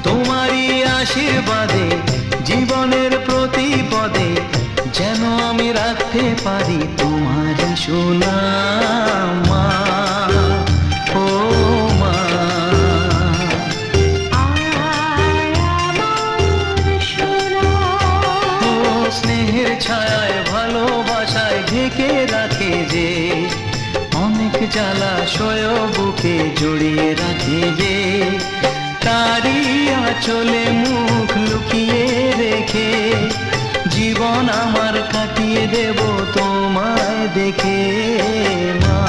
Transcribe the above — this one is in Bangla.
তোমারই আশীর্বাদে জীবনের প্রতি পদে যেন আমি রাখতে পারি তোমারই সুনাম মা, ও মা। ও স্নেহের ছায়ায় ভালোবাসায় ঢেকে রাখে যে, অনেক জ্বালাশয় বুকে জড়িয়ে রাখে যে, তারই আঁচলে মুখ লুকিয়ে রেখে জীবন আমার কাটিয়ে দেব তোমায় দেখে মা।